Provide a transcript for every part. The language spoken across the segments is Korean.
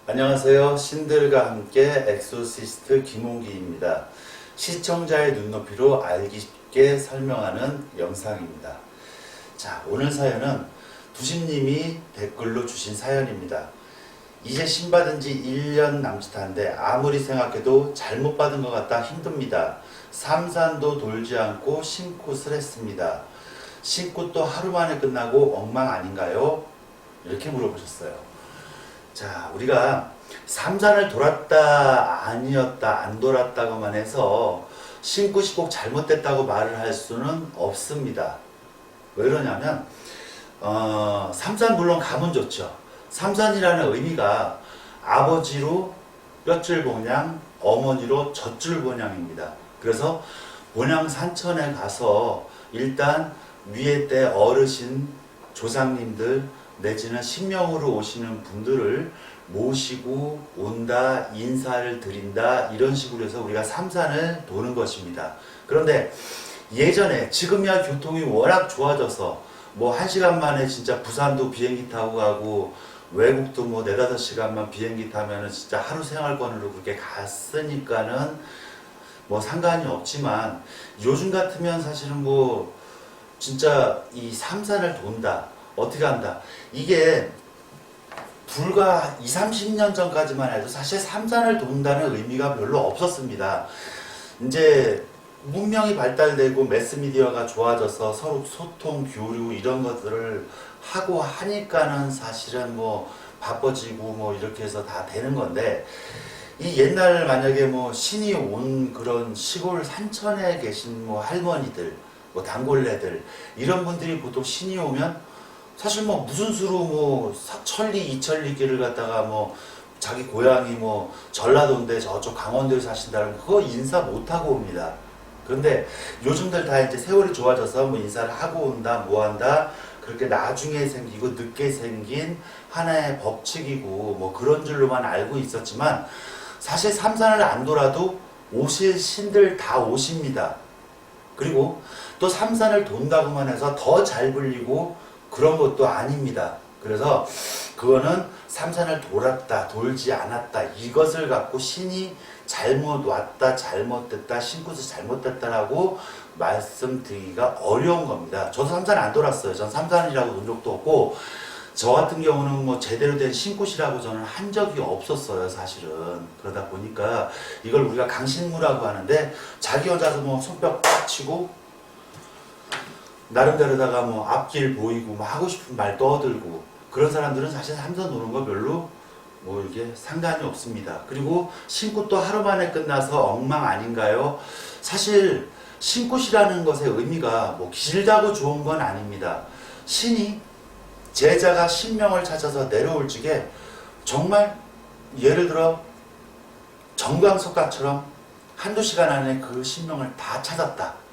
안녕하세요. 신들과 함께 엑소시스트 김홍기입니다. 시청자의 눈높이로 알기 쉽게 설명하는 영상입니다. 자, 오늘 사연은 두심님이 댓글로 주신 사연입니다. 이제 신 받은 지 1년 남짓한데 아무리 생각해도 잘못 받은 것 같다 힘듭니다. 삼산도 돌지 않고 신굿을 했습니다. 신굿도 하루 만에 끝나고 엉망 아닌가요? 이렇게 물어보셨어요. 자, 우리가 삼산을 돌았다, 아니었다, 안 돌았다고만 해서 신굿이 꼭 잘못됐다고 말을 할 수는 없습니다. 왜 그러냐면 삼산 물론 가면 좋죠. 삼산이라는 의미가 아버지로 뼈줄 본향, 어머니로 젖줄 본향입니다. 그래서 본향 산천에 가서 일단 위에 때 어르신, 조상님들 내지는 신명으로 오시는 분들을 모시고 온다, 인사를 드린다, 이런 식으로 해서 우리가 삼산을 도는 것입니다. 그런데 예전에, 지금이야 교통이 워낙 좋아져서 뭐 1시간 만에 진짜 부산도 비행기 타고 가고 외국도 뭐 4-5시간만 비행기 타면은 진짜 하루 생활권으로 그렇게 갔으니까는 뭐 상관이 없지만, 요즘 같으면 사실은 뭐 진짜 이 삼산을 돈다, 어떻게 한다, 이게 불과 20-30년 전까지만 해도 사실 삼산을 돈다는 의미가 별로 없었습니다. 이제 문명이 발달되고 매스미디어가 좋아져서 서로 소통, 교류 이런 것들을 하고 하니까는 사실은 뭐 바빠지고 뭐 이렇게 해서 다 되는 건데, 이 옛날 만약에 뭐 신이 온 그런 시골 산천에 계신 뭐 할머니들, 뭐 단골네들, 이런 분들이 보통 신이 오면 사실 뭐 무슨 수로 뭐 천리 이천리 길을 갖다가 뭐 자기 고향이 뭐 전라도인데 저쪽 강원도에 사신다는 그거 인사 못하고 옵니다. 그런데 요즘들 다 이제 세월이 좋아져서 뭐 인사를 하고 온다, 뭐 한다, 그렇게 나중에 생기고 늦게 생긴 하나의 법칙이고 뭐 그런 줄로만 알고 있었지만, 사실 삼산을 안 돌아도 오실 신들 다 오십니다. 그리고 또 삼산을 돈다고만 해서 더 잘 불리고 그런 것도 아닙니다. 그래서 그거는 삼산을 돌았다, 돌지 않았다, 이것을 갖고 신이 잘못 왔다, 잘못됐다, 신굿이 잘못됐다라고 말씀드리기가 어려운 겁니다. 저도 삼산 안 돌았어요. 전 삼산이라고 본 적도 없고, 저 같은 경우는 뭐 제대로 된 신굿이라고 저는 한 적이 없었어요, 사실은. 그러다 보니까 이걸 우리가 강신무라고 하는데, 자기 혼자서 뭐 손뼉 딱 치고 나름대로다가 뭐 앞길 보이고 뭐 하고 싶은 말 떠들고, 그런 사람들은 사실 삼산 노는 거 별로 뭐 이게 상관이 없습니다. 그리고 신굿도 하루 만에 끝나서 엉망 아닌가요? 사실 신굿이라는 것의 의미가 뭐 길다고 좋은 건 아닙니다. 신이 제자가 신명을 찾아서 내려올 적에 정말 예를 들어 정광석가처럼 1-2시간 안에 그 신명을 다 찾았다.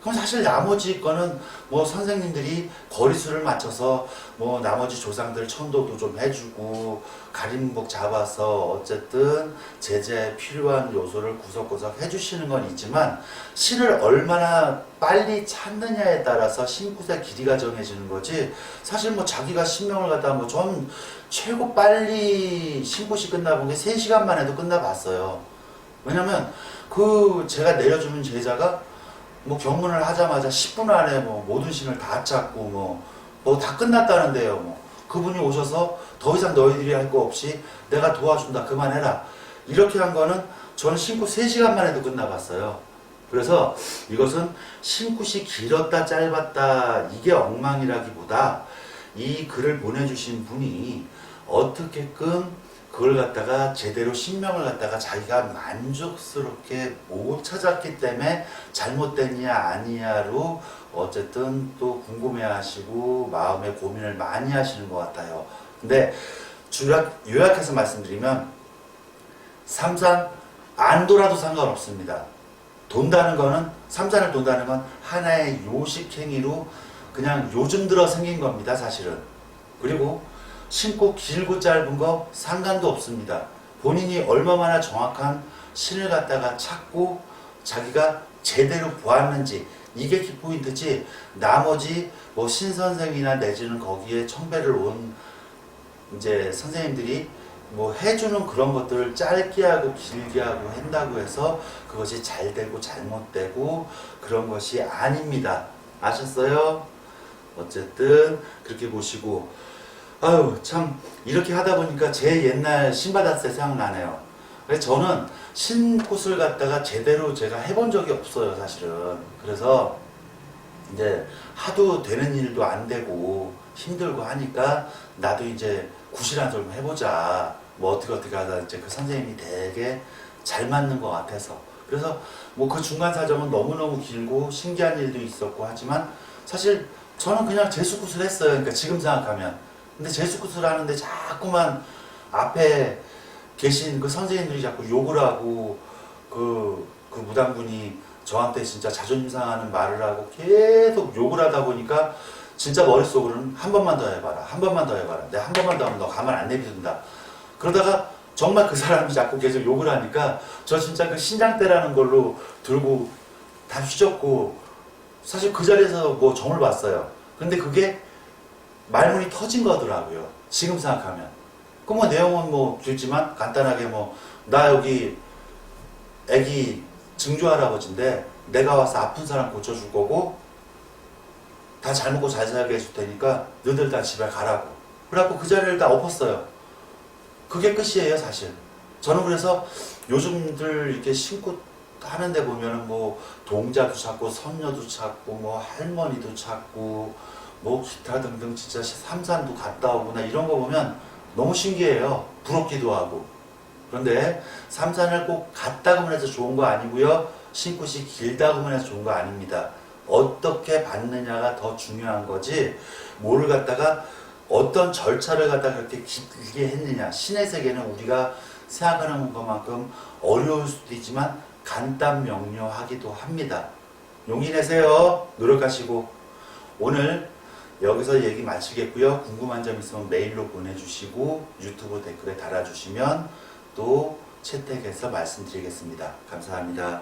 그럼 사실 나머지 거는 뭐 선생님들이 거리수를 맞춰서 뭐 나머지 조상들 천도도 좀 해주고 가림목 잡아서 어쨌든 제자에 필요한 요소를 구석구석 해주시는 건 있지만, 신을 얼마나 빨리 찾느냐에 따라서 신굿의 길이가 정해지는 거지, 사실 뭐 자기가 신명을 갖다 뭐 전 최고 빨리 신굿이 끝나본 게 3시간 만에도 끝나봤어요. 왜냐면 그 제가 내려주는 제자가 뭐 경문을 하자마자 10분 안에 뭐 모든 신을 다 찾고 뭐 다 끝났다는데요. 뭐 그분이 오셔서 더 이상 너희들이 할 거 없이 내가 도와준다, 그만해라, 이렇게 한 거는 저는 신굿 3시간 만에도 끝나봤어요. 그래서 이것은 신굿이 길었다 짧았다 이게 엉망이라기보다, 이 글을 보내주신 분이 어떻게끔 그걸 갖다가 제대로 신명을 갖다가 자기가 만족스럽게 못 찾았기 때문에 잘못됐냐 아니냐로 어쨌든 또 궁금해하시고 마음에 고민을 많이 하시는 것 같아요. 근데 요약해서 말씀드리면, 삼산 안 돌아도 상관없습니다. 돈다는 거는, 삼산을 돈다는 건 하나의 요식행위로 그냥 요즘 들어 생긴 겁니다, 사실은. 그리고 신고 길고 짧은 거 상관도 없습니다. 본인이 얼마나 정확한 신을 갖다가 찾고 자기가 제대로 보았는지, 이게 키포인트지, 나머지 뭐 신선생이나 내지는 거기에 청배를 온 이제 선생님들이 뭐 해주는 그런 것들을 짧게 하고 길게 하고 한다고 해서 그것이 잘 되고 잘못되고 그런 것이 아닙니다. 아셨어요? 어쨌든 그렇게 보시고, 아유 참 이렇게 하다 보니까 제 옛날 신바다스 생각나네요. 그래서 저는 신굿을 갖다가 제대로 제가 해본 적이 없어요, 사실은. 그래서 이제 하도 되는 일도 안 되고 힘들고 하니까 나도 이제 굿이란 좀 해보자. 뭐 어떻게 하다 이제 그 선생님이 되게 잘 맞는 것 같아서. 그래서 뭐 그 중간 사정은 너무너무 길고 신기한 일도 있었고 하지만 사실 저는 그냥 재수굿을 했어요. 그러니까 지금 생각하면. 근데 재수굿을 하는데 자꾸만 앞에 계신 그 선생님들이 자꾸 욕을 하고 그 무당분이 저한테 진짜 자존심 상하는 말을 하고 계속 욕을 하다 보니까 진짜 머릿속으로는 한 번만 더 해봐라. 한 번만 더 해봐라. 내가 한 번만 더 하면 너 가만 안 내비둔다. 그러다가 정말 그 사람이 자꾸 계속 욕을 하니까 저 진짜 그 신장대라는 걸로 들고 다 휘젓고 사실 그 자리에서 뭐 점을 봤어요. 근데 그게 말문이 터진 거더라고요. 지금 생각하면. 그 뭐 내용은 뭐 길지만 간단하게 뭐 나 여기 애기 증조 할아버지인데 내가 와서 아픈 사람 고쳐줄 거고 다 잘 먹고 잘 살게 해줄 테니까 너희들 다 집에 가라고. 그래갖고 그 자리를 다 엎었어요. 그게 끝이에요, 사실. 저는 그래서 요즘들 이렇게 신고 하는데 보면은 뭐 동자도 찾고 선녀도 찾고 뭐 할머니도 찾고 뭐 기타 등등 진짜 삼산도 갔다 오고 나 이런 거 보면 너무 신기해요. 부럽기도 하고. 그런데 삼산을 꼭 갔다고만 해서 좋은 거 아니고요. 신굿이 길다고만 해서 좋은 거 아닙니다. 어떻게 받느냐가 더 중요한 거지 뭐를 갖다가 어떤 절차를 갖다가 그렇게 길게 했느냐. 신의 세계는 우리가 생각하는 것만큼 어려울 수도 있지만 간단 명료하기도 합니다. 용기 내세요. 노력하시고. 오늘 여기서 얘기 마치겠고요. 궁금한 점 있으면 메일로 보내주시고 유튜브 댓글에 달아주시면 또 채택해서 말씀드리겠습니다. 감사합니다.